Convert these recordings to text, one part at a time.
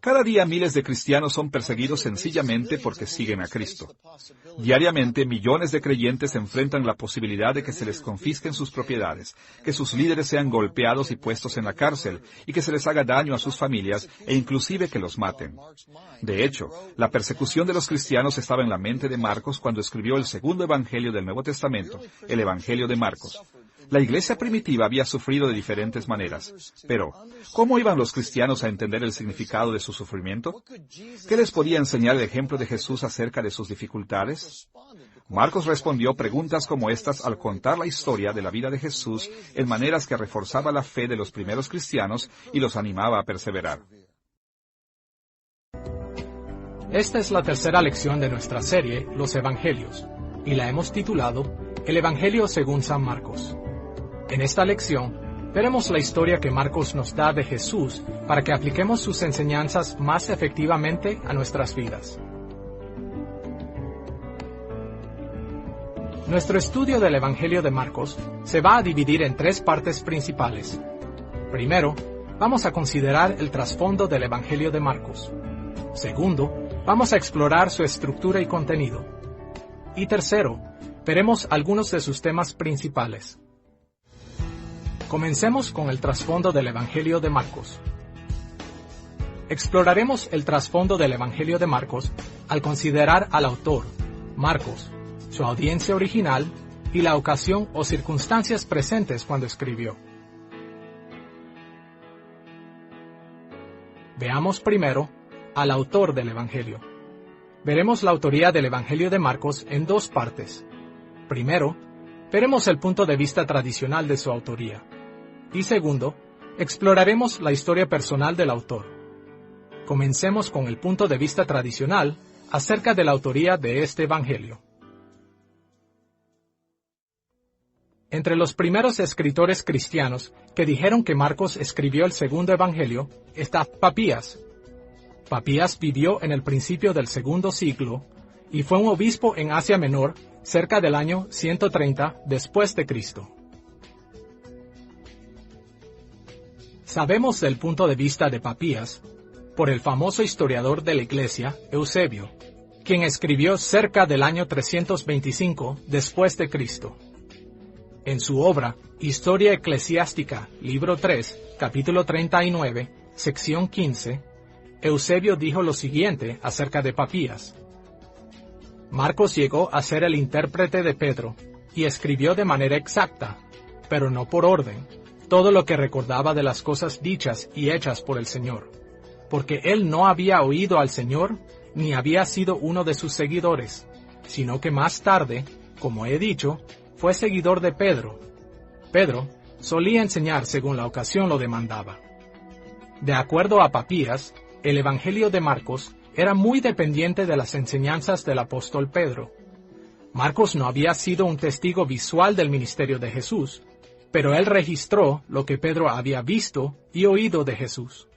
Cada día miles de cristianos son perseguidos sencillamente porque siguen a Cristo. Diariamente, millones de creyentes enfrentan la posibilidad de que se les confisquen sus propiedades, que sus líderes sean golpeados y puestos en la cárcel, y que se les haga daño a sus familias, e inclusive que los maten. De hecho, la persecución de los cristianos estaba en la mente de Marcos cuando escribió el segundo evangelio del Nuevo Testamento, el Evangelio de Marcos. La iglesia primitiva había sufrido de diferentes maneras. Pero, ¿cómo iban los cristianos a entender el significado de su sufrimiento? ¿Qué les podía enseñar el ejemplo de Jesús acerca de sus dificultades? Marcos respondió preguntas como estas al contar la historia de la vida de Jesús en maneras que reforzaba la fe de los primeros cristianos y los animaba a perseverar. Esta es la tercera lección de nuestra serie, Los Evangelios, y la hemos titulado El Evangelio según San Marcos. En esta lección, veremos la historia que Marcos nos da de Jesús para que apliquemos sus enseñanzas más efectivamente a nuestras vidas. Nuestro estudio del Evangelio de Marcos se va a dividir en tres partes principales. Primero, vamos a considerar el trasfondo del Evangelio de Marcos. Segundo, vamos a explorar su estructura y contenido. Y tercero, veremos algunos de sus temas principales. Comencemos con el trasfondo del Evangelio de Marcos. Exploraremos el trasfondo del Evangelio de Marcos al considerar al autor, Marcos, su audiencia original y la ocasión o circunstancias presentes cuando escribió. Veamos primero al autor del Evangelio. Veremos la autoría del Evangelio de Marcos en dos partes. Primero, veremos el punto de vista tradicional de su autoría. Y segundo, exploraremos la historia personal del autor. Comencemos con el punto de vista tradicional acerca de la autoría de este Evangelio. Entre los primeros escritores cristianos que dijeron que Marcos escribió el segundo Evangelio está Papías. Papías vivió en el principio del segundo siglo y fue un obispo en Asia Menor cerca del año 130 después de Cristo. Sabemos del punto de vista de Papías por el famoso historiador de la Iglesia, Eusebio, quien escribió cerca del año 325 después de Cristo. En su obra Historia Eclesiástica, libro 3, capítulo 39, sección 15, Eusebio dijo lo siguiente acerca de Papías. Marcos llegó a ser el intérprete de Pedro y escribió de manera exacta, pero no por orden, todo lo que recordaba de las cosas dichas y hechas por el Señor, porque él no había oído al Señor ni había sido uno de sus seguidores, sino que más tarde, como he dicho, fue seguidor de Pedro. Pedro solía enseñar según la ocasión lo demandaba. De acuerdo a Papías, el Evangelio de Marcos era muy dependiente de las enseñanzas del apóstol Pedro. Marcos no había sido un testigo visual del ministerio de Jesús, pero él registró lo que Pedro había visto y oído de Jesús.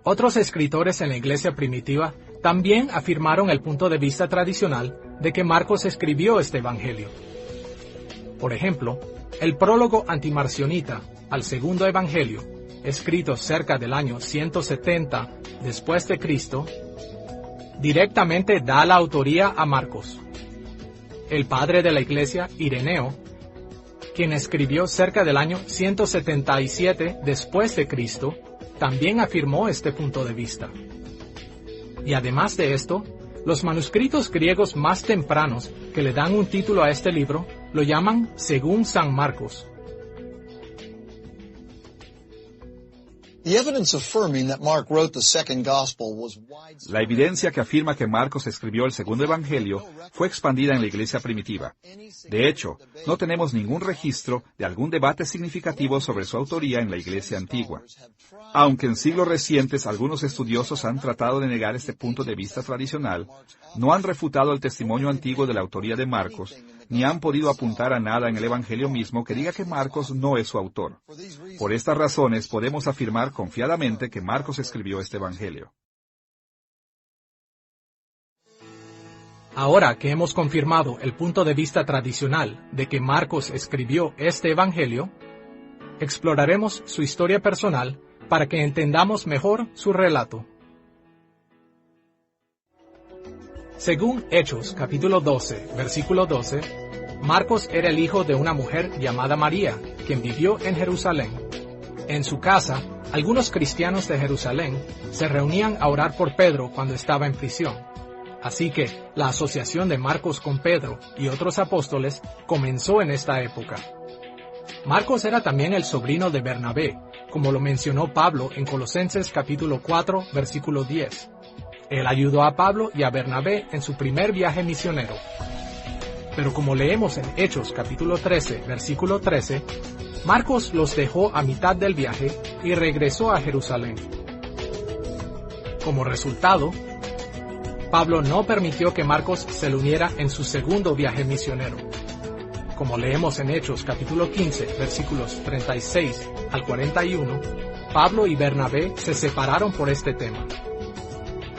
Otros escritores en la iglesia primitiva también afirmaron el punto de vista tradicional de que Marcos escribió este evangelio. Por ejemplo, el prólogo antimarcionita al segundo evangelio, escrito cerca del año 170 después de Cristo, directamente da la autoría a Marcos. El padre de la iglesia, Ireneo, quien escribió cerca del año 177 después de Cristo, también afirmó este punto de vista. Y además de esto, los manuscritos griegos más tempranos que le dan un título a este libro lo llaman según San Marcos. La evidencia que afirma que Marcos escribió el segundo evangelio fue expandida en la iglesia primitiva. De hecho, no tenemos ningún registro de algún debate significativo sobre su autoría en la iglesia antigua. Aunque en siglos recientes algunos estudiosos han tratado de negar este punto de vista tradicional, no han refutado el testimonio antiguo de la autoría de Marcos, ni han podido apuntar a nada en el Evangelio mismo que diga que Marcos no es su autor. Por estas razones podemos afirmar confiadamente que Marcos escribió este Evangelio. Ahora que hemos confirmado el punto de vista tradicional de que Marcos escribió este Evangelio, exploraremos su historia personal para que entendamos mejor su relato. Según Hechos, capítulo 12, versículo 12, Marcos era el hijo de una mujer llamada María, quien vivió en Jerusalén. En su casa, algunos cristianos de Jerusalén se reunían a orar por Pedro cuando estaba en prisión. Así que la asociación de Marcos con Pedro y otros apóstoles comenzó en esta época. Marcos era también el sobrino de Bernabé, como lo mencionó Pablo en Colosenses capítulo 4, versículo 10. Él ayudó a Pablo y a Bernabé en su primer viaje misionero. Pero como leemos en Hechos capítulo 13, versículo 13, Marcos los dejó a mitad del viaje y regresó a Jerusalén. Como resultado, Pablo no permitió que Marcos se le uniera en su segundo viaje misionero. Como leemos en Hechos capítulo 15, versículos 36 al 41, Pablo y Bernabé se separaron por este tema.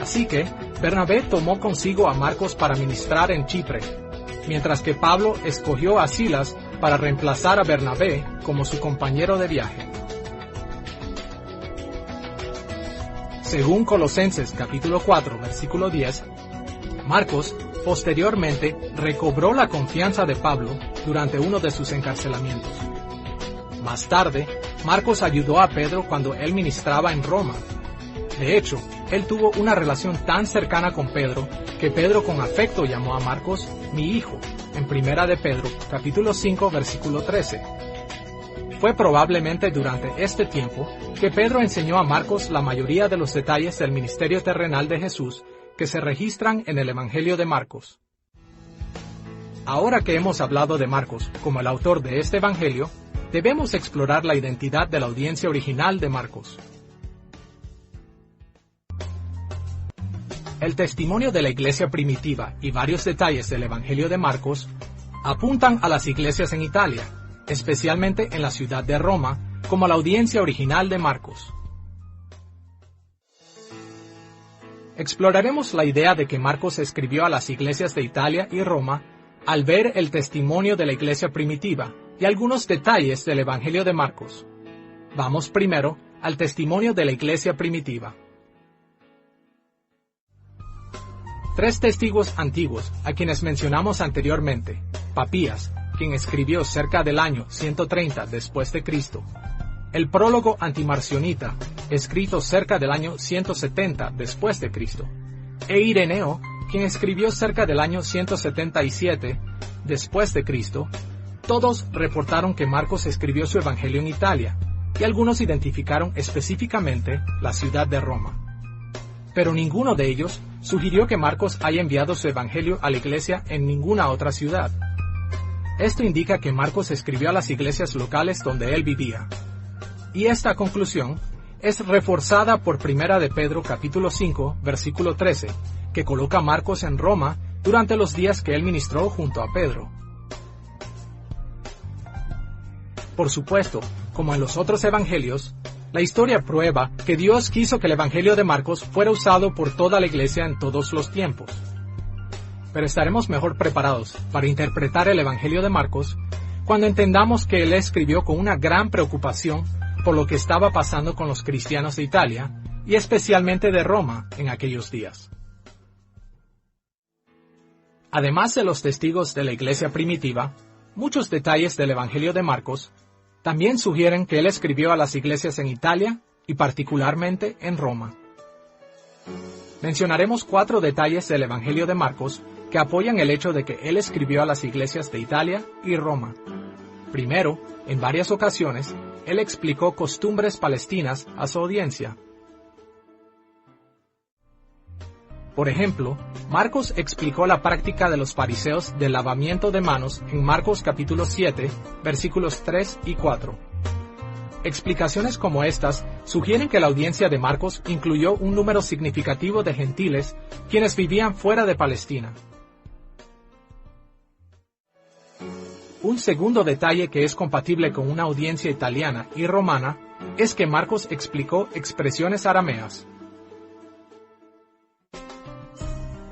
Así que Bernabé tomó consigo a Marcos para ministrar en Chipre, mientras que Pablo escogió a Silas para reemplazar a Bernabé como su compañero de viaje. Según Colosenses capítulo 4, versículo 10, Marcos posteriormente recobró la confianza de Pablo durante uno de sus encarcelamientos. Más tarde, Marcos ayudó a Pedro cuando él ministraba en Roma. De hecho, él tuvo una relación tan cercana con Pedro que Pedro con afecto llamó a Marcos mi hijo, en Primera de Pedro, capítulo 5, versículo 13. Fue probablemente durante este tiempo que Pedro enseñó a Marcos la mayoría de los detalles del ministerio terrenal de Jesús que se registran en el Evangelio de Marcos. Ahora que hemos hablado de Marcos como el autor de este Evangelio, debemos explorar la identidad de la audiencia original de Marcos. El testimonio de la iglesia primitiva y varios detalles del Evangelio de Marcos apuntan a las iglesias en Italia, especialmente en la ciudad de Roma, como la audiencia original de Marcos. Exploraremos la idea de que Marcos escribió a las iglesias de Italia y Roma al ver el testimonio de la iglesia primitiva y algunos detalles del Evangelio de Marcos. Vamos primero al testimonio de la iglesia primitiva. 3 testigos antiguos a quienes mencionamos anteriormente: Papías, quien escribió cerca del año 130 después de Cristo; el prólogo antimarcionita, escrito cerca del año 170 después de Cristo; e Ireneo, quien escribió cerca del año 177 después de Cristo. Todos reportaron que Marcos escribió su evangelio en Italia, y algunos identificaron específicamente la ciudad de Roma. Pero ninguno de ellos sugirió que Marcos haya enviado su evangelio a la iglesia en ninguna otra ciudad. Esto indica que Marcos escribió a las iglesias locales donde él vivía. Y esta conclusión es reforzada por Primera de Pedro capítulo 5, versículo 13, que coloca a Marcos en Roma durante los días que él ministró junto a Pedro. Por supuesto, como en los otros evangelios, la historia prueba que Dios quiso que el evangelio de Marcos fuera usado por toda la iglesia en todos los tiempos. Pero estaremos mejor preparados para interpretar el evangelio de Marcos cuando entendamos que él escribió con una gran preocupación por lo que estaba pasando con los cristianos de Italia y especialmente de Roma en aquellos días. Además de los testigos de la iglesia primitiva, muchos detalles del evangelio de Marcos también sugieren que él escribió a las iglesias en Italia y particularmente en Roma. Mencionaremos 4 detalles del evangelio de Marcos que apoyan el hecho de que él escribió a las iglesias de Italia y Roma. Primero, en varias ocasiones, él explicó costumbres palestinas a su audiencia. Por ejemplo, Marcos explicó la práctica de los fariseos del lavamiento de manos en Marcos capítulo 7, versículos 3 y 4. Explicaciones como estas sugieren que la audiencia de Marcos incluyó un número significativo de gentiles quienes vivían fuera de Palestina. Un segundo detalle que es compatible con una audiencia italiana y romana es que Marcos explicó expresiones arameas.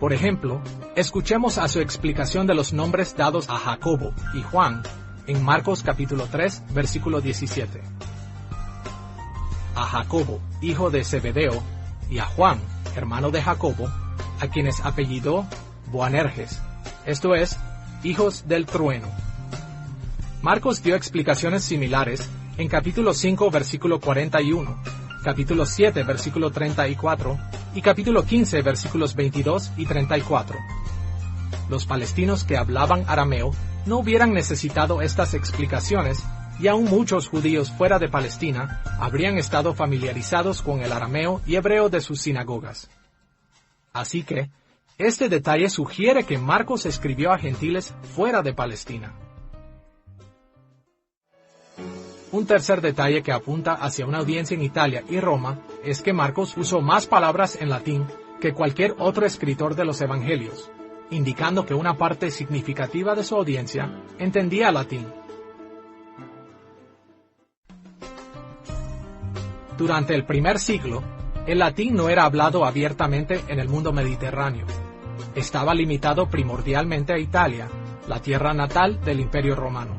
Por ejemplo, escuchemos a su explicación de los nombres dados a Jacobo y Juan en Marcos capítulo 3, versículo 17. A Jacobo, hijo de Zebedeo, y a Juan, hermano de Jacobo, a quienes apellidó Boanerges, esto es, hijos del trueno. Marcos dio explicaciones similares en capítulo 5, versículo 41, capítulo 7, versículo 34, y capítulo 15, versículos 22 y 34. Los palestinos que hablaban arameo no hubieran necesitado estas explicaciones, y aún muchos judíos fuera de Palestina habrían estado familiarizados con el arameo y hebreo de sus sinagogas. Así que, este detalle sugiere que Marcos escribió a gentiles fuera de Palestina. Un tercer detalle que apunta hacia una audiencia en Italia y Roma es que Marcos usó más palabras en latín que cualquier otro escritor de los evangelios, indicando que una parte significativa de su audiencia entendía latín. Durante el primer siglo, el latín no era hablado abiertamente en el mundo mediterráneo. Estaba limitado primordialmente a Italia, la tierra natal del Imperio Romano.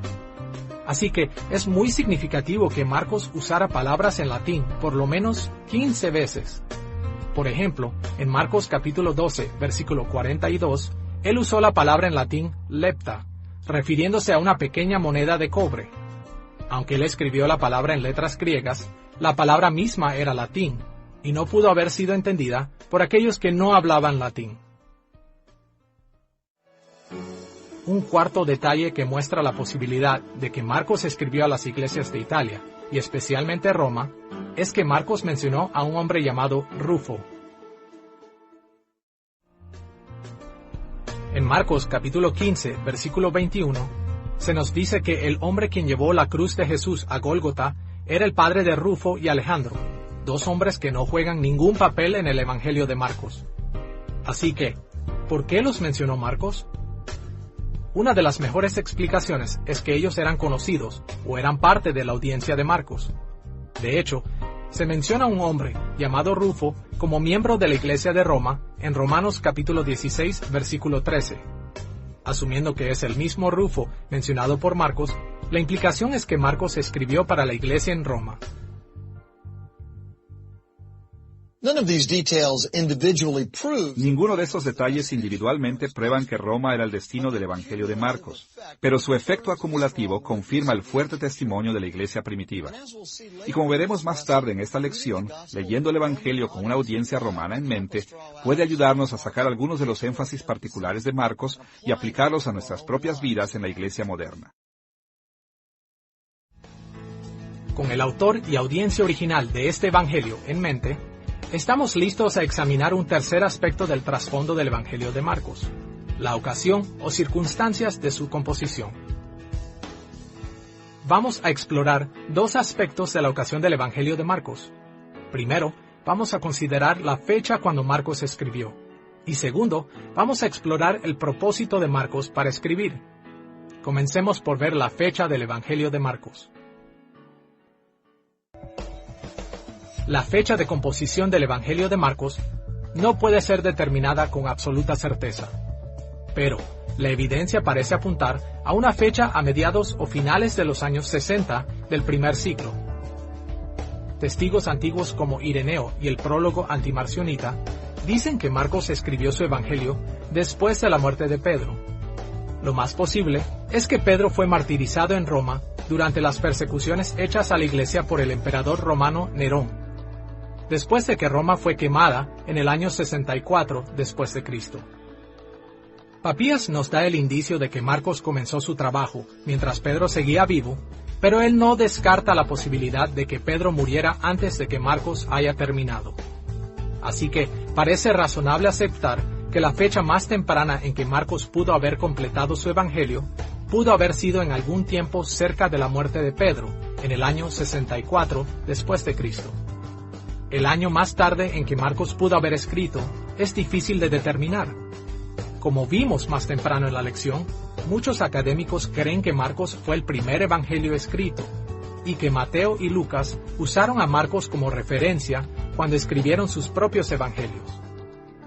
Así que es muy significativo que Marcos usara palabras en latín por lo menos 15 veces. Por ejemplo, en Marcos capítulo 12, versículo 42, él usó la palabra en latín lepta, refiriéndose a una pequeña moneda de cobre. Aunque él escribió la palabra en letras griegas, la palabra misma era latín, y no pudo haber sido entendida por aquellos que no hablaban latín. Un cuarto detalle que muestra la posibilidad de que Marcos escribió a las iglesias de Italia, y especialmente Roma, es que Marcos mencionó a un hombre llamado Rufo. En Marcos capítulo 15, versículo 21, se nos dice que el hombre quien llevó la cruz de Jesús a Gólgota era el padre de Rufo y Alejandro, dos hombres que no juegan ningún papel en el Evangelio de Marcos. Así que, ¿por qué los mencionó Marcos? Una de las mejores explicaciones es que ellos eran conocidos o eran parte de la audiencia de Marcos. De hecho, se menciona a un hombre llamado Rufo como miembro de la iglesia de Roma en Romanos capítulo 16, versículo 13. Asumiendo que es el mismo Rufo mencionado por Marcos, la implicación es que Marcos escribió para la iglesia en Roma. Ninguno de esos detalles individualmente prueban que Roma era el destino del Evangelio de Marcos, pero su efecto acumulativo confirma el fuerte testimonio de la iglesia primitiva. Y como veremos más tarde en esta lección, leyendo el Evangelio con una audiencia romana en mente, puede ayudarnos a sacar algunos de los énfasis particulares de Marcos y aplicarlos a nuestras propias vidas en la iglesia moderna. Con el autor y audiencia original de este Evangelio en mente, estamos listos a examinar un tercer aspecto del trasfondo del Evangelio de Marcos, la ocasión o circunstancias de su composición. Vamos a explorar dos aspectos de la ocasión del Evangelio de Marcos. Primero, vamos a considerar la fecha cuando Marcos escribió. Y segundo, vamos a explorar el propósito de Marcos para escribir. Comencemos por ver la fecha del Evangelio de Marcos. La fecha de composición del Evangelio de Marcos no puede ser determinada con absoluta certeza, pero la evidencia parece apuntar a una fecha a mediados o finales de los años 60 del primer siglo. Testigos antiguos como Ireneo y el prólogo antimarcionita dicen que Marcos escribió su Evangelio después de la muerte de Pedro. Lo más posible es que Pedro fue martirizado en Roma durante las persecuciones hechas a la iglesia por el emperador romano Nerón, después de que Roma fue quemada en el año 64 después de Cristo. Papías nos da el indicio de que Marcos comenzó su trabajo mientras Pedro seguía vivo, pero él no descarta la posibilidad de que Pedro muriera antes de que Marcos haya terminado. Así que parece razonable aceptar que la fecha más temprana en que Marcos pudo haber completado su evangelio pudo haber sido en algún tiempo cerca de la muerte de Pedro, en el año 64 después de Cristo. El año más tarde en que Marcos pudo haber escrito es difícil de determinar. Como vimos más temprano en la lección, muchos académicos creen que Marcos fue el primer evangelio escrito, y que Mateo y Lucas usaron a Marcos como referencia cuando escribieron sus propios evangelios.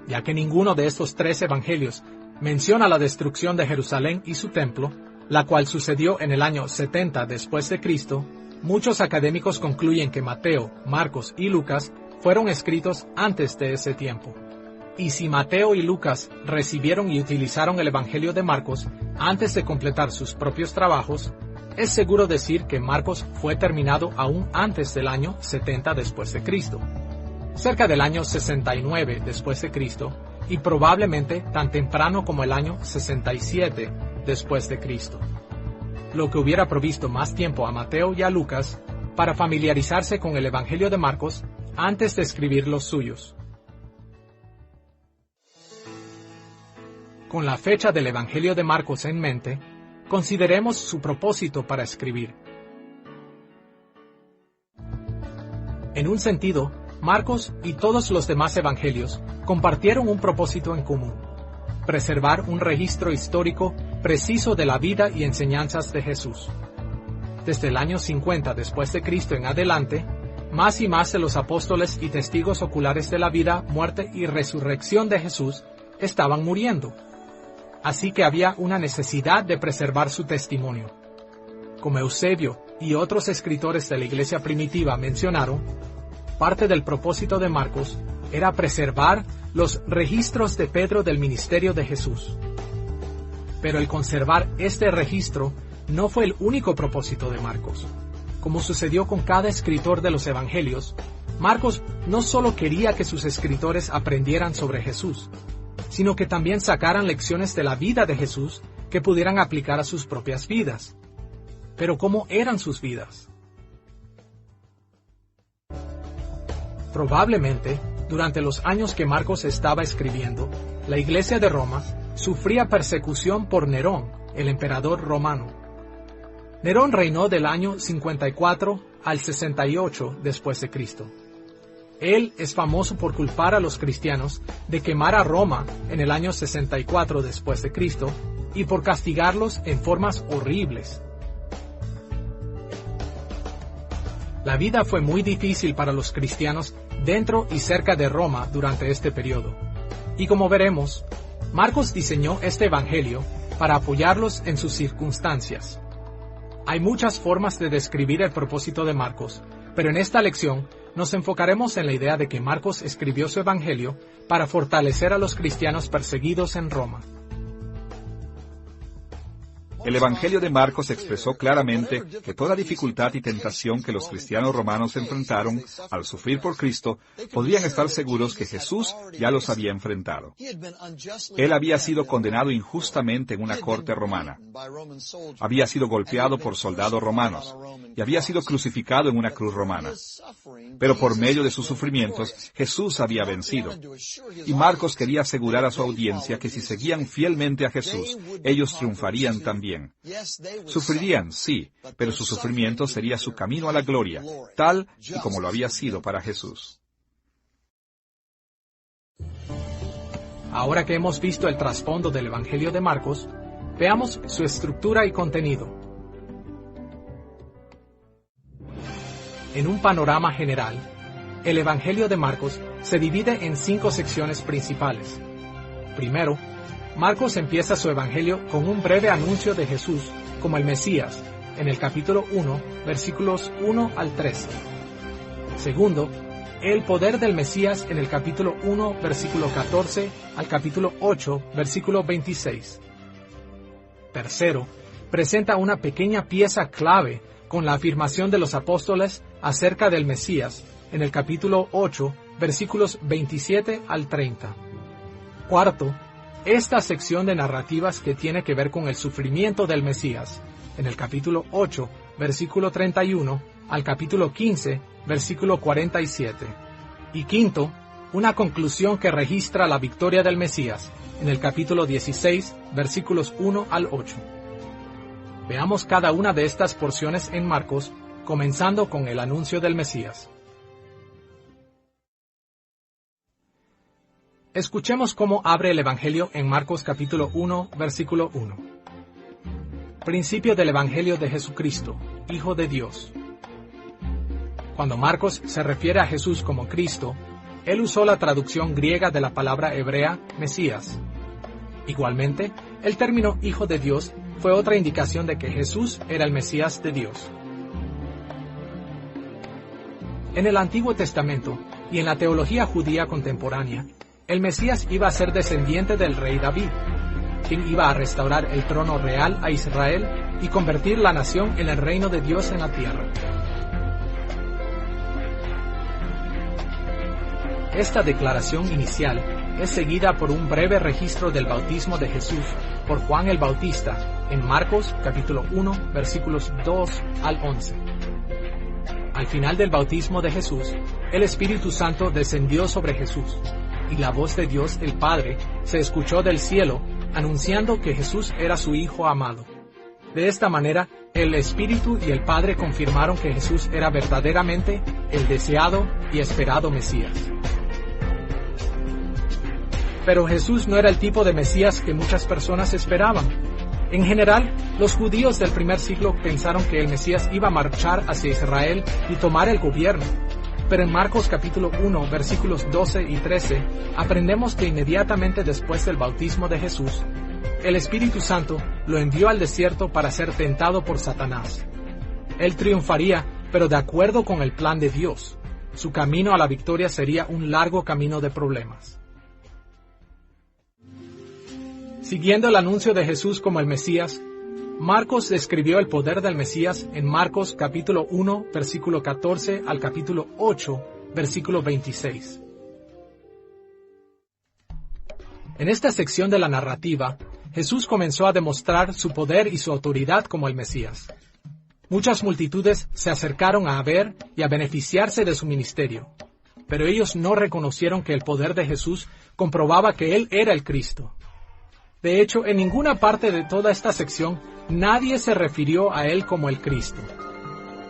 ya que ninguno de estos 3 evangelios menciona la destrucción de Jerusalén y su templo, la cual sucedió en el año 70 después de Cristo, muchos académicos concluyen que Mateo, Marcos y Lucas fueron escritos antes de ese tiempo. Y si Mateo y Lucas recibieron y utilizaron el Evangelio de Marcos antes de completar sus propios trabajos, es seguro decir que Marcos fue terminado aún antes del año 70 después de Cristo, cerca del año 69 después de Cristo, y probablemente tan temprano como el año 67 después de Cristo, lo que hubiera provisto más tiempo a Mateo y a Lucas para familiarizarse con el Evangelio de Marcos antes de escribir los suyos. Con la fecha del Evangelio de Marcos en mente, consideremos su propósito para escribir. En un sentido, Marcos y todos los demás evangelios compartieron un propósito en común: preservar un registro histórico preciso de la vida y enseñanzas de Jesús. Desde el año 50 después de Cristo en adelante, más y más de los apóstoles y testigos oculares de la vida, muerte y resurrección de Jesús estaban muriendo. Así que había una necesidad de preservar su testimonio. Como Eusebio y otros escritores de la iglesia primitiva mencionaron, parte del propósito de Marcos era preservar los registros de Pedro del ministerio de Jesús. Pero el conservar este registro no fue el único propósito de Marcos. Como sucedió con cada escritor de los evangelios, Marcos no solo quería que sus escritores aprendieran sobre Jesús, sino que también sacaran lecciones de la vida de Jesús que pudieran aplicar a sus propias vidas. Pero ¿cómo eran sus vidas? Probablemente, durante los años que Marcos estaba escribiendo, la iglesia de Roma sufría persecución por Nerón, el emperador romano. Nerón reinó del año 54 al 68 después de Cristo. Él es famoso por culpar a los cristianos de quemar a Roma en el año 64 después de Cristo y por castigarlos en formas horribles. La vida fue muy difícil para los cristianos dentro y cerca de Roma durante este periodo. Y como veremos, Marcos diseñó este evangelio para apoyarlos en sus circunstancias. Hay muchas formas de describir el propósito de Marcos, pero en esta lección nos enfocaremos en la idea de que Marcos escribió su evangelio para fortalecer a los cristianos perseguidos en Roma. El Evangelio de Marcos expresó claramente que toda dificultad y tentación que los cristianos romanos enfrentaron al sufrir por Cristo, podrían estar seguros que Jesús ya los había enfrentado. Él había sido condenado injustamente en una corte romana. Había sido golpeado por soldados romanos y había sido crucificado en una cruz romana. Pero por medio de sus sufrimientos, Jesús había vencido. Y Marcos quería asegurar a su audiencia que si seguían fielmente a Jesús, ellos triunfarían también. Sufrirían, sí, pero su sufrimiento sería su camino a la gloria, tal y como lo había sido para Jesús. Ahora que hemos visto el trasfondo del Evangelio de Marcos, veamos su estructura y contenido. En un panorama general, el Evangelio de Marcos se divide en 5 secciones principales. Primero, Marcos empieza su evangelio con un breve anuncio de Jesús como el Mesías, en el capítulo 1, versículos 1 al 13. Segundo, el poder del Mesías en el capítulo 1, versículo 14 al capítulo 8, versículo 26. Tercero, presenta una pequeña pieza clave con la afirmación de los apóstoles acerca del Mesías, en el capítulo 8, versículos 27 al 30. Cuarto, esta sección de narrativas que tiene que ver con el sufrimiento del Mesías, en el capítulo 8, versículo 31, al capítulo 15, versículo 47. Y quinto, una conclusión que registra la victoria del Mesías, en el capítulo 16, versículos 1 al 8. Veamos cada una de estas porciones en Marcos, comenzando con el anuncio del Mesías. Escuchemos cómo abre el Evangelio en Marcos capítulo 1, versículo 1. Principio del Evangelio de Jesucristo, Hijo de Dios. Cuando Marcos se refiere a Jesús como Cristo, él usó la traducción griega de la palabra hebrea Mesías. Igualmente, el término Hijo de Dios fue otra indicación de que Jesús era el Mesías de Dios. En el Antiguo Testamento y en la teología judía contemporánea, el Mesías iba a ser descendiente del rey David, quien iba a restaurar el trono real a Israel y convertir la nación en el reino de Dios en la tierra. Esta declaración inicial es seguida por un breve registro del bautismo de Jesús por Juan el Bautista en Marcos capítulo 1 versículos 2 al 11. Al final del bautismo de Jesús, el Espíritu Santo descendió sobre Jesús, y la voz de Dios el Padre se escuchó del cielo anunciando que Jesús era su Hijo amado. De esta manera, el Espíritu y el Padre confirmaron que Jesús era verdaderamente el deseado y esperado Mesías. Pero Jesús no era el tipo de Mesías que muchas personas esperaban. En general, los judíos del primer siglo pensaron que el Mesías iba a marchar hacia Israel y tomar el gobierno. Pero en Marcos capítulo 1, versículos 12 y 13, aprendemos que inmediatamente después del bautismo de Jesús, el Espíritu Santo lo envió al desierto para ser tentado por Satanás. Él triunfaría, pero de acuerdo con el plan de Dios. Su camino a la victoria sería un largo camino de problemas. Siguiendo el anuncio de Jesús como el Mesías, Marcos describió el poder del Mesías en Marcos capítulo 1, versículo 14 al capítulo 8, versículo 26. En esta sección de la narrativa, Jesús comenzó a demostrar su poder y su autoridad como el Mesías. Muchas multitudes se acercaron a ver y a beneficiarse de su ministerio, pero ellos no reconocieron que el poder de Jesús comprobaba que Él era el Cristo. De hecho, en ninguna parte de toda esta sección, nadie se refirió a Él como el Cristo.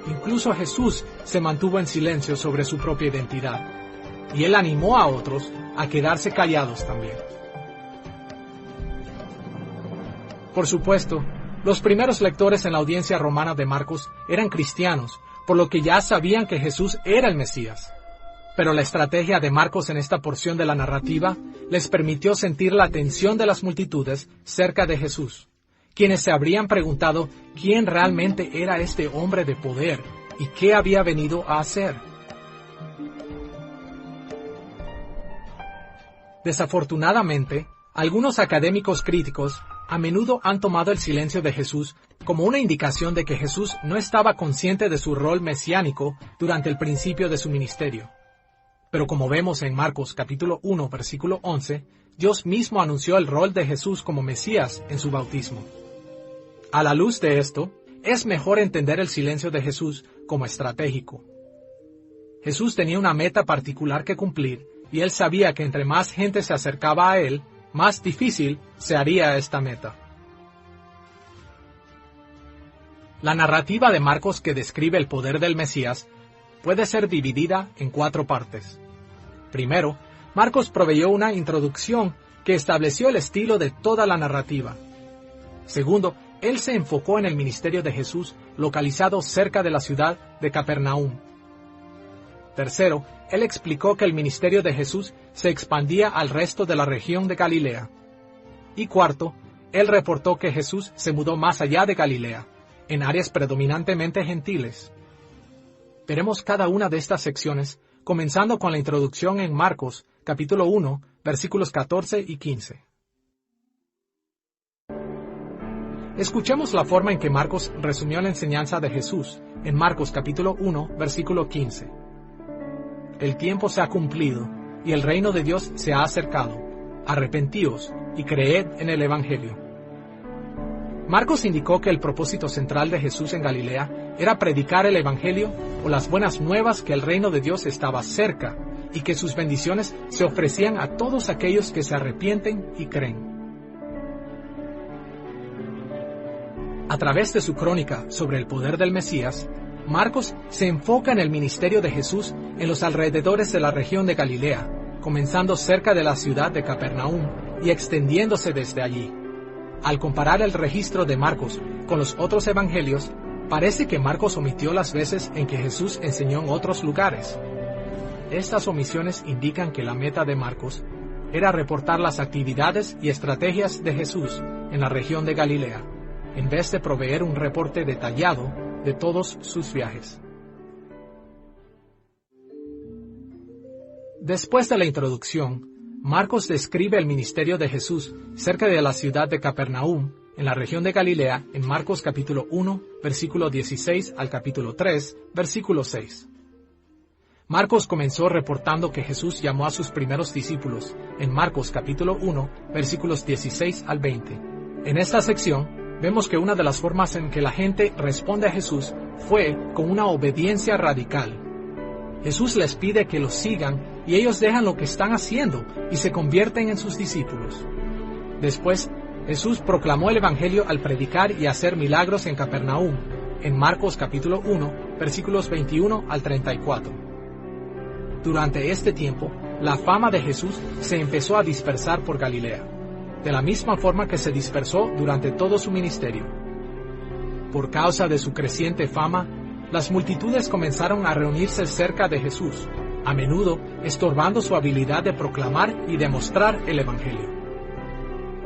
Incluso Jesús se mantuvo en silencio sobre su propia identidad, y Él animó a otros a quedarse callados también. Por supuesto, los primeros lectores en la audiencia romana de Marcos eran cristianos, por lo que ya sabían que Jesús era el Mesías. Pero la estrategia de Marcos en esta porción de la narrativa les permitió sentir la atención de las multitudes cerca de Jesús, quienes se habrían preguntado quién realmente era este hombre de poder y qué había venido a hacer. Desafortunadamente, algunos académicos críticos a menudo han tomado el silencio de Jesús como una indicación de que Jesús no estaba consciente de su rol mesiánico durante el principio de su ministerio. Pero como vemos en Marcos capítulo 1, versículo 11, Dios mismo anunció el rol de Jesús como Mesías en su bautismo. A la luz de esto, es mejor entender el silencio de Jesús como estratégico. Jesús tenía una meta particular que cumplir, y él sabía que entre más gente se acercaba a él, más difícil se haría esta meta. La narrativa de Marcos que describe el poder del Mesías puede ser dividida en 4 partes. Primero, Marcos proveyó una introducción que estableció el estilo de toda la narrativa. Segundo, él se enfocó en el ministerio de Jesús localizado cerca de la ciudad de Capernaum. Tercero, él explicó que el ministerio de Jesús se expandía al resto de la región de Galilea. Y cuarto, él reportó que Jesús se mudó más allá de Galilea, en áreas predominantemente gentiles. Veremos cada una de estas secciones, comenzando con la introducción en Marcos, capítulo 1, versículos 14 y 15. Escuchemos la forma en que Marcos resumió la enseñanza de Jesús en Marcos capítulo 1, versículo 15. El tiempo se ha cumplido, y el reino de Dios se ha acercado. Arrepentíos, y creed en el Evangelio. Marcos indicó que el propósito central de Jesús en Galilea era predicar el Evangelio o las buenas nuevas que el reino de Dios estaba cerca, y que sus bendiciones se ofrecían a todos aquellos que se arrepienten y creen. A través de su crónica sobre el poder del Mesías, Marcos se enfoca en el ministerio de Jesús en los alrededores de la región de Galilea, comenzando cerca de la ciudad de Capernaum y extendiéndose desde allí. Al comparar el registro de Marcos con los otros evangelios, parece que Marcos omitió las veces en que Jesús enseñó en otros lugares. Estas omisiones indican que la meta de Marcos era reportar las actividades y estrategias de Jesús en la región de Galilea, en vez de proveer un reporte detallado de todos sus viajes. Después de la introducción, Marcos describe el ministerio de Jesús cerca de la ciudad de Capernaum, en la región de Galilea, en Marcos capítulo 1, versículo 16 al capítulo 3, versículo 6. Marcos comenzó reportando que Jesús llamó a sus primeros discípulos, en Marcos capítulo 1, versículos 16 al 20. En esta sección, vemos que una de las formas en que la gente responde a Jesús fue con una obediencia radical. Jesús les pide que lo sigan y ellos dejan lo que están haciendo y se convierten en sus discípulos. Después, Jesús proclamó el Evangelio al predicar y hacer milagros en Capernaum, en Marcos capítulo 1, versículos 21 al 34. Durante este tiempo, la fama de Jesús se empezó a dispersar por Galilea, de la misma forma que se dispersó durante todo su ministerio. Por causa de su creciente fama, las multitudes comenzaron a reunirse cerca de Jesús, a menudo estorbando su habilidad de proclamar y demostrar el Evangelio.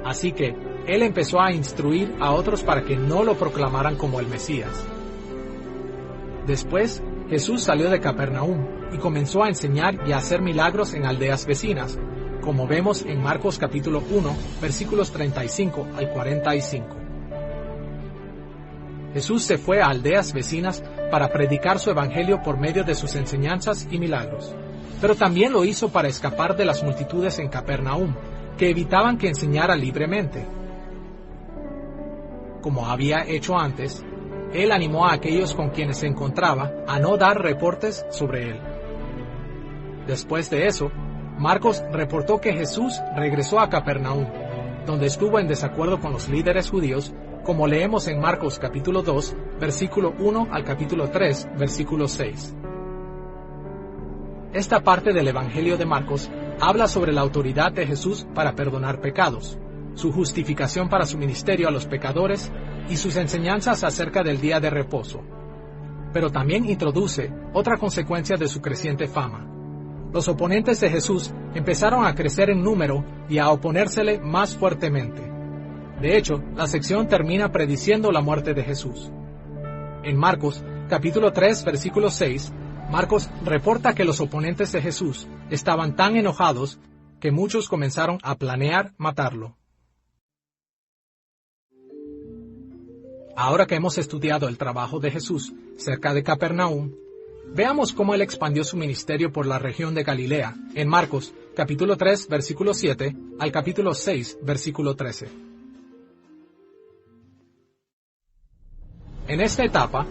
Así que, él empezó a instruir a otros para que no lo proclamaran como el Mesías. Después, Jesús salió de Capernaum y comenzó a enseñar y a hacer milagros en aldeas vecinas, como vemos en Marcos capítulo 1, versículos 35 al 45. Jesús se fue a aldeas vecinas para predicar su evangelio por medio de sus enseñanzas y milagros, pero también lo hizo para escapar de las multitudes en Capernaum, que evitaban que enseñara libremente. Como había hecho antes, él animó a aquellos con quienes se encontraba a no dar reportes sobre él. Después de eso, Marcos reportó que Jesús regresó a Capernaum, donde estuvo en desacuerdo con los líderes judíos, como leemos en Marcos capítulo 2, versículo 1 al capítulo 3, versículo 6. Esta parte del Evangelio de Marcos habla sobre la autoridad de Jesús para perdonar pecados, su justificación para su ministerio a los pecadores y sus enseñanzas acerca del día de reposo. Pero también introduce otra consecuencia de su creciente fama. Los oponentes de Jesús empezaron a crecer en número y a oponérsele más fuertemente. De hecho, la sección termina prediciendo la muerte de Jesús. En Marcos, capítulo 3, versículo 6, Marcos reporta que los oponentes de Jesús estaban tan enojados que muchos comenzaron a planear matarlo. Ahora que hemos estudiado el trabajo de Jesús cerca de Capernaum, veamos cómo él expandió su ministerio por la región de Galilea, en Marcos, capítulo 3, versículo 7, al capítulo 6, versículo 13. En esta etapa,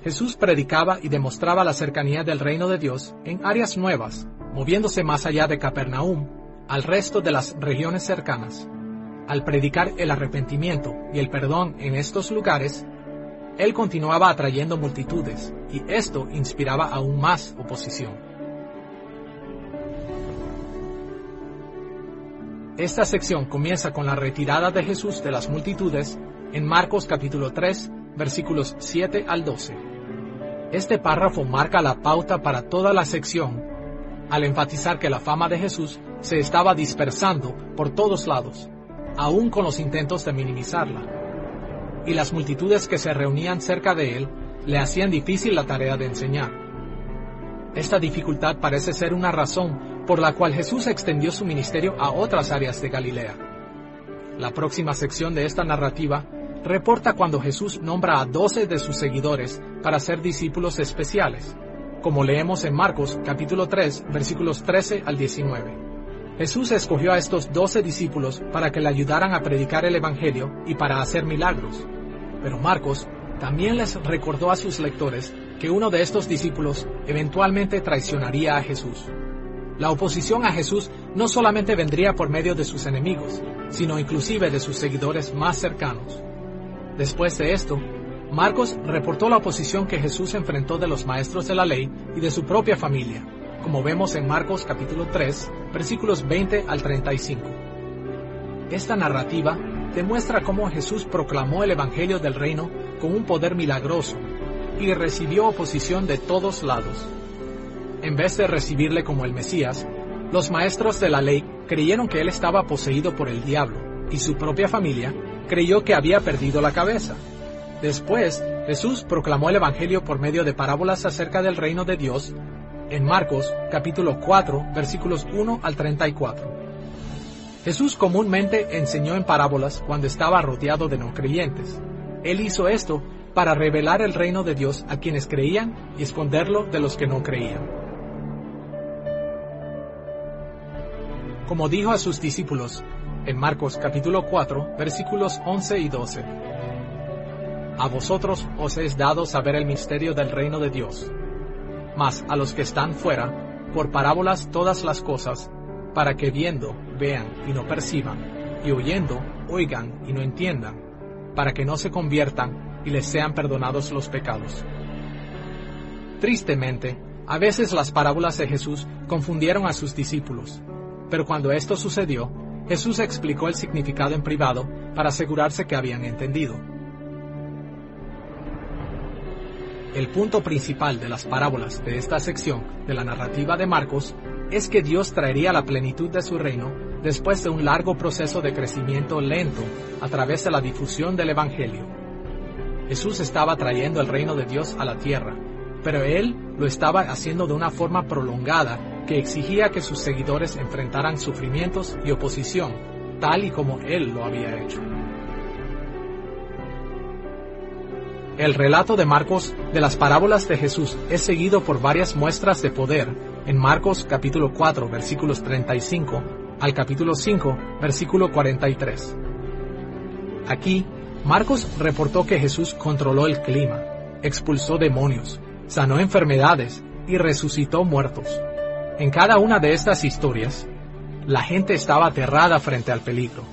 Jesús predicaba y demostraba la cercanía del reino de Dios en áreas nuevas, moviéndose más allá de Capernaum, al resto de las regiones cercanas. Al predicar el arrepentimiento y el perdón en estos lugares, él continuaba atrayendo multitudes, y esto inspiraba aún más oposición. Esta sección comienza con la retirada de Jesús de las multitudes en Marcos capítulo 3, versículos 7 al 12. Este párrafo marca la pauta para toda la sección, al enfatizar que la fama de Jesús se estaba dispersando por todos lados, aún con los intentos de minimizarla, y las multitudes que se reunían cerca de él le hacían difícil la tarea de enseñar. Esta dificultad parece ser una razón por la cual Jesús extendió su ministerio a otras áreas de Galilea. La próxima sección de esta narrativa reporta cuando Jesús nombra a 12 de sus seguidores para ser discípulos especiales, como leemos en Marcos capítulo 3, versículos 13 al 19. Jesús escogió a estos 12 discípulos para que le ayudaran a predicar el Evangelio y para hacer milagros. Pero Marcos también les recordó a sus lectores que uno de estos discípulos eventualmente traicionaría a Jesús. La oposición a Jesús no solamente vendría por medio de sus enemigos, sino inclusive de sus seguidores más cercanos. Después de esto, Marcos reportó la oposición que Jesús enfrentó de los maestros de la ley y de su propia familia, como vemos en Marcos capítulo 3, versículos 20 al 35. Esta narrativa demuestra cómo Jesús proclamó el Evangelio del Reino con un poder milagroso y recibió oposición de todos lados. en vez de recibirle como el Mesías, los maestros de la ley creyeron que él estaba poseído por el diablo, y su propia familia creyó que había perdido la cabeza. Después, Jesús proclamó el Evangelio por medio de parábolas acerca del reino de Dios en Marcos, capítulo 4, versículos 1 al 34. Jesús comúnmente enseñó en parábolas cuando estaba rodeado de no creyentes. Él hizo esto para revelar el reino de Dios a quienes creían y esconderlo de los que no creían. Como dijo a sus discípulos en Marcos capítulo 4, versículos 11 y 12. A vosotros os es dado saber el misterio del reino de Dios, mas a los que están fuera, por parábolas todas las cosas, para que viendo, vean y no perciban, y oyendo, oigan y no entiendan, para que no se conviertan y les sean perdonados los pecados. Tristemente, a veces las parábolas de Jesús confundieron a sus discípulos, pero cuando esto sucedió, Jesús explicó el significado en privado para asegurarse que habían entendido. El punto principal de las parábolas de esta sección de la narrativa de Marcos es que Dios traería la plenitud de su reino después de un largo proceso de crecimiento lento a través de la difusión del Evangelio. Jesús estaba trayendo el reino de Dios a la tierra, pero Él lo estaba haciendo de una forma prolongada que exigía que sus seguidores enfrentaran sufrimientos y oposición, tal y como Él lo había hecho. El relato de Marcos de las parábolas de Jesús es seguido por varias muestras de poder en Marcos capítulo 4 versículos 35 al capítulo 5 versículo 43. Aquí, Marcos reportó que Jesús controló el clima, expulsó demonios, sanó enfermedades y resucitó muertos. En cada una de estas historias, la gente estaba aterrada frente al peligro,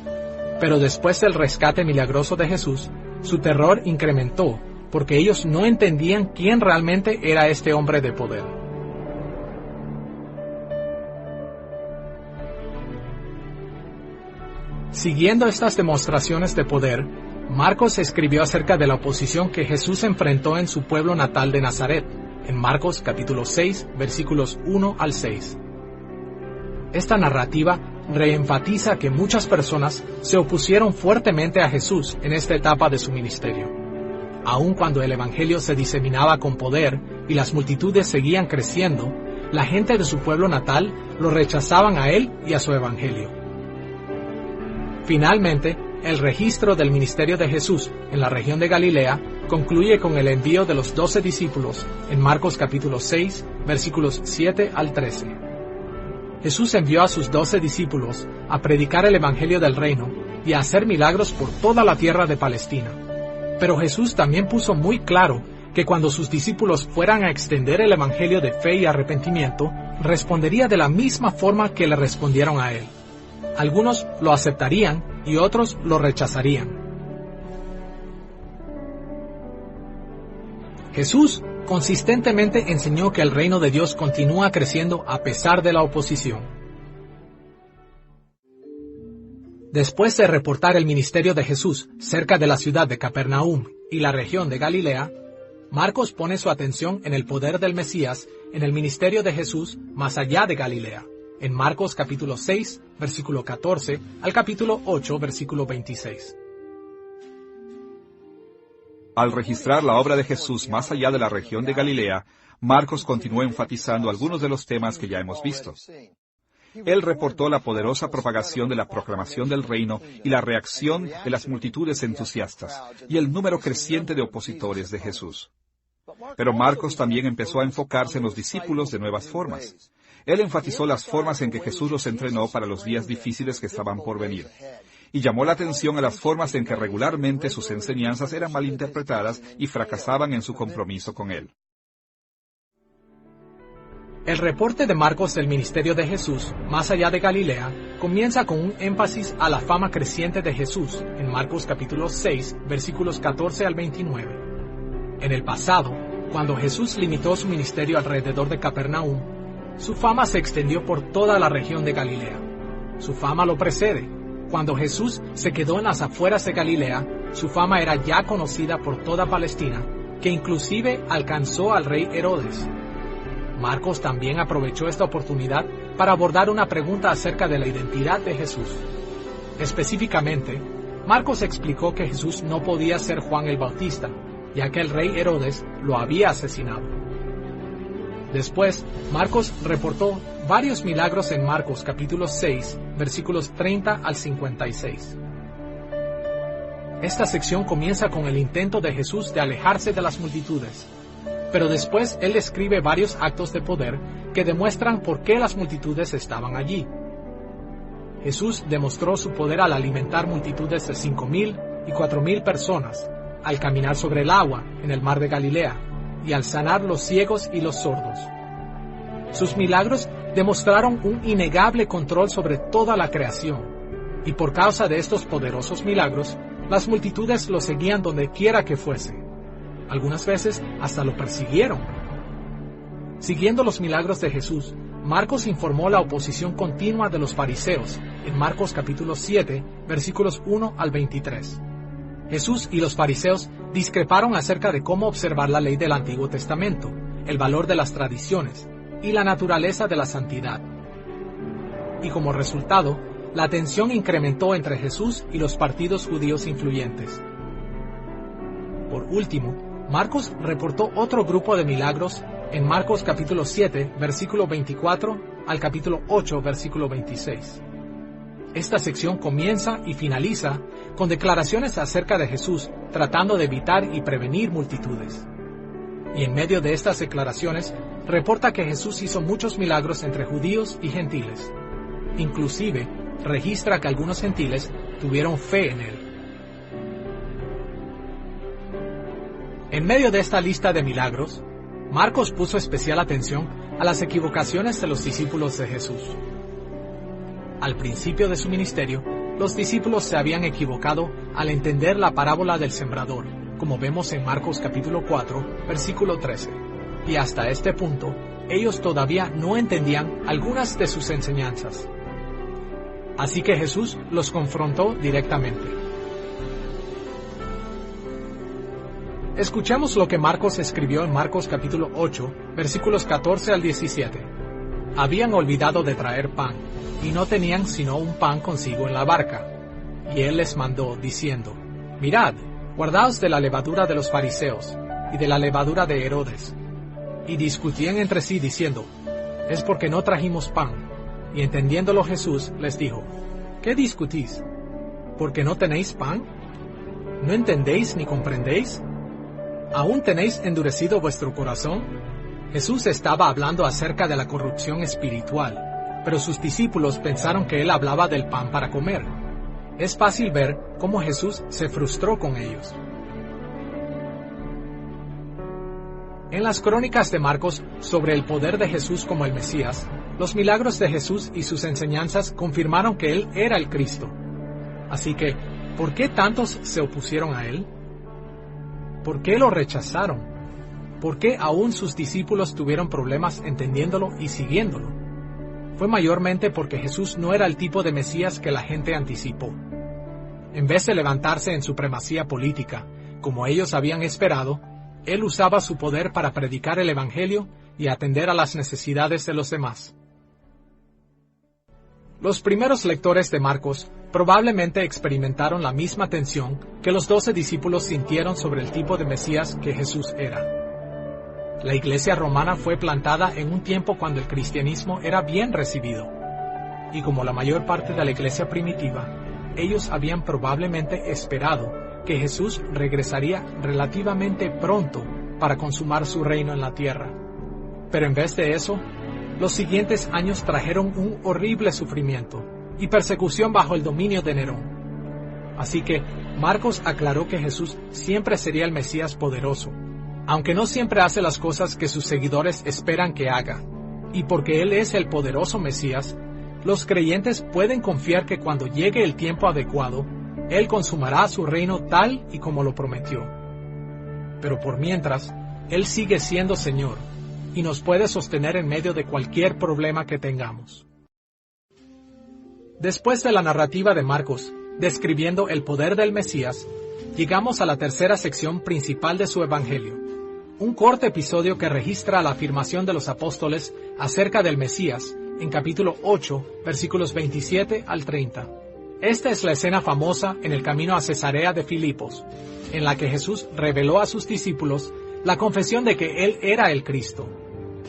pero después del rescate milagroso de Jesús, su terror incrementó porque ellos no entendían quién realmente era este hombre de poder. Siguiendo estas demostraciones de poder, Marcos escribió acerca de la oposición que Jesús enfrentó en su pueblo natal de Nazaret, en Marcos capítulo 6, versículos 1 al 6. Esta narrativa reenfatiza que muchas personas se opusieron fuertemente a Jesús en esta etapa de su ministerio. Aun cuando el Evangelio se diseminaba con poder y las multitudes seguían creciendo, la gente de su pueblo natal lo rechazaban a él y a su Evangelio. Finalmente, el registro del ministerio de Jesús en la región de Galilea concluye con el envío de los 12 discípulos en Marcos capítulo 6, versículos 7 al 13. Jesús envió a sus 12 discípulos a predicar el Evangelio del reino y a hacer milagros por toda la tierra de Palestina. Pero Jesús también puso muy claro que cuando sus discípulos fueran a extender el Evangelio de fe y arrepentimiento, respondería de la misma forma que le respondieron a él. Algunos lo aceptarían y otros lo rechazarían. Jesús consistentemente enseñó que el reino de Dios continúa creciendo a pesar de la oposición. Después de reportar el ministerio de Jesús cerca de la ciudad de Capernaum y la región de Galilea, Marcos pone su atención en el poder del Mesías en el ministerio de Jesús más allá de Galilea, en Marcos capítulo 6, versículo 14, al capítulo 8, versículo 26. Al registrar la obra de Jesús más allá de la región de Galilea, Marcos continuó enfatizando algunos de los temas que ya hemos visto. Él reportó la poderosa propagación de la proclamación del reino y la reacción de las multitudes entusiastas, y el número creciente de opositores de Jesús. Pero Marcos también empezó a enfocarse en los discípulos de nuevas formas. Él enfatizó las formas en que Jesús los entrenó para los días difíciles que estaban por venir. Y llamó la atención a las formas en que regularmente sus enseñanzas eran malinterpretadas y fracasaban en su compromiso con Él. El reporte de Marcos del ministerio de Jesús, más allá de Galilea, comienza con un énfasis a la fama creciente de Jesús, en Marcos capítulo 6, versículos 14 al 29. En el pasado, cuando Jesús limitó su ministerio alrededor de Capernaum, su fama se extendió por toda la región de Galilea. Su fama lo precede. Cuando Jesús se quedó en las afueras de Galilea, su fama era ya conocida por toda Palestina, que inclusive alcanzó al rey Herodes. Marcos también aprovechó esta oportunidad para abordar una pregunta acerca de la identidad de Jesús. Específicamente, Marcos explicó que Jesús no podía ser Juan el Bautista, ya que el rey Herodes lo había asesinado. Después, Marcos reportó varios milagros en Marcos capítulo 6, versículos 30 al 56. Esta sección comienza con el intento de Jesús de alejarse de las multitudes, pero después él describe varios actos de poder que demuestran por qué las multitudes estaban allí. Jesús demostró su poder al alimentar multitudes de 5,000 y 4,000 personas, al caminar sobre el agua en el mar de Galilea, y al sanar los ciegos y los sordos. Sus milagros demostraron un innegable control sobre toda la creación, y por causa de estos poderosos milagros, las multitudes lo seguían donde quiera que fuese. Algunas veces hasta lo persiguieron. Siguiendo los milagros de Jesús, Marcos informó la oposición continua de los fariseos en Marcos capítulo 7, versículos 1 al 23. Jesús y los fariseos discreparon acerca de cómo observar la ley del Antiguo Testamento, el valor de las tradiciones y la naturaleza de la santidad. Y como resultado, la tensión incrementó entre Jesús y los partidos judíos influyentes. Por último, Marcos reportó otro grupo de milagros en Marcos capítulo 7, versículo 24 al capítulo 8, versículo 26. Esta sección comienza y finaliza con declaraciones acerca de Jesús tratando de evitar y prevenir multitudes. Y en medio de estas declaraciones, reporta que Jesús hizo muchos milagros entre judíos y gentiles. Inclusive, registra que algunos gentiles tuvieron fe en él. En medio de esta lista de milagros, Marcos puso especial atención a las equivocaciones de los discípulos de Jesús. Al principio de su ministerio, los discípulos se habían equivocado al entender la parábola del sembrador, como vemos en Marcos capítulo 4, versículo 13. Y hasta este punto, ellos todavía no entendían algunas de sus enseñanzas. Así que Jesús los confrontó directamente. Escuchemos lo que Marcos escribió en Marcos capítulo 8, versículos 14 al 17. Habían olvidado de traer pan, y no tenían sino un pan consigo en la barca. Y él les mandó, diciendo: Mirad, guardaos de la levadura de los fariseos, y de la levadura de Herodes. Y discutían entre sí, diciendo: Es porque no trajimos pan. Y entendiéndolo Jesús les dijo: ¿Qué discutís? ¿Porque no tenéis pan? ¿No entendéis ni comprendéis? ¿Aún tenéis endurecido vuestro corazón? Jesús estaba hablando acerca de la corrupción espiritual, pero sus discípulos pensaron que él hablaba del pan para comer. Es fácil ver cómo Jesús se frustró con ellos. En las crónicas de Marcos sobre el poder de Jesús como el Mesías, los milagros de Jesús y sus enseñanzas confirmaron que él era el Cristo. Así que, ¿por qué tantos se opusieron a él? ¿Por qué lo rechazaron? ¿Por qué aún sus discípulos tuvieron problemas entendiéndolo y siguiéndolo? Fue mayormente porque Jesús no era el tipo de Mesías que la gente anticipó. En vez de levantarse en supremacía política, como ellos habían esperado, él usaba su poder para predicar el Evangelio y atender a las necesidades de los demás. Los primeros lectores de Marcos probablemente experimentaron la misma tensión que los 12 discípulos sintieron sobre el tipo de Mesías que Jesús era. La iglesia romana fue plantada en un tiempo cuando el cristianismo era bien recibido, y como la mayor parte de la iglesia primitiva, ellos habían probablemente esperado que Jesús regresaría relativamente pronto para consumar su reino en la tierra. Pero en vez de eso, los siguientes años trajeron un horrible sufrimiento y persecución bajo el dominio de Nerón. Así que Marcos aclaró que Jesús siempre sería el Mesías poderoso, aunque no siempre hace las cosas que sus seguidores esperan que haga. Y porque Él es el poderoso Mesías, los creyentes pueden confiar que cuando llegue el tiempo adecuado, Él consumará su reino tal y como lo prometió. Pero por mientras, Él sigue siendo Señor, y nos puede sostener en medio de cualquier problema que tengamos. Después de la narrativa de Marcos, describiendo el poder del Mesías, llegamos a la tercera sección principal de su Evangelio. un corto episodio que registra la afirmación de los apóstoles acerca del Mesías en capítulo 8, versículos 27 al 30. Esta es la escena famosa en el camino a Cesarea de Filipos, en la que Jesús reveló a sus discípulos la confesión de que Él era el Cristo.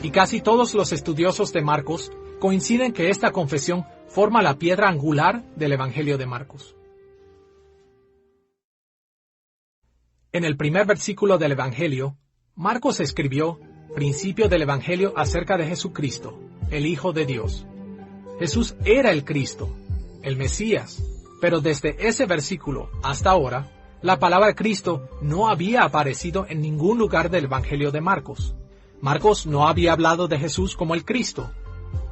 Y casi todos los estudiosos de Marcos coinciden que esta confesión forma la piedra angular del Evangelio de Marcos. En el primer versículo del Evangelio, Marcos escribió principio del Evangelio acerca de Jesucristo, el Hijo de Dios. Jesús era el Cristo, el Mesías, pero desde ese versículo hasta ahora, la palabra Cristo no había aparecido en ningún lugar del Evangelio de Marcos. Marcos no había hablado de Jesús como el Cristo.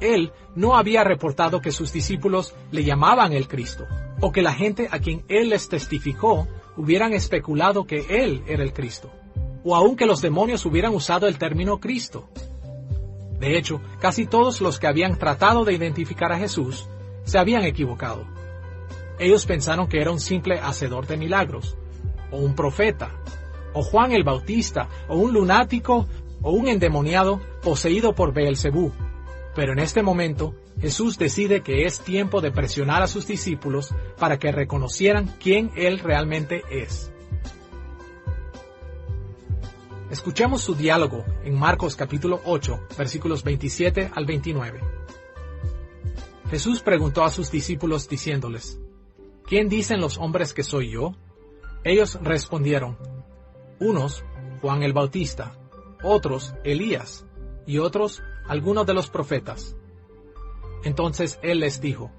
Él no había reportado que sus discípulos le llamaban el Cristo, o que la gente a quien él les testificó hubieran especulado que él era el Cristo, o aun que los demonios hubieran usado el término Cristo. De hecho, casi todos los que habían tratado de identificar a Jesús se habían equivocado. Ellos pensaron que era un simple hacedor de milagros, o un profeta, o Juan el Bautista, o un lunático, o un endemoniado poseído por Beelzebú. Pero en este momento, Jesús decide que es tiempo de presionar a sus discípulos para que reconocieran quién Él realmente es. Escuchemos su diálogo en Marcos capítulo 8, versículos 27 al 29. Jesús preguntó a sus discípulos diciéndoles, ¿quién dicen los hombres que soy yo? Ellos respondieron, unos, Juan el Bautista, otros, Elías, y otros, algunos de los profetas. Entonces él les dijo,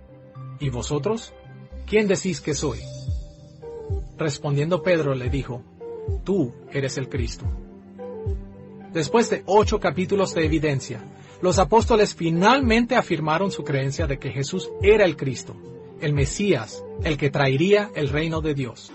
¿y vosotros? ¿Quién decís que soy? Respondiendo Pedro le dijo, tú eres el Cristo. Después de 8 capítulos de evidencia, los apóstoles finalmente afirmaron su creencia de que Jesús era el Cristo, el Mesías, el que traería el reino de Dios.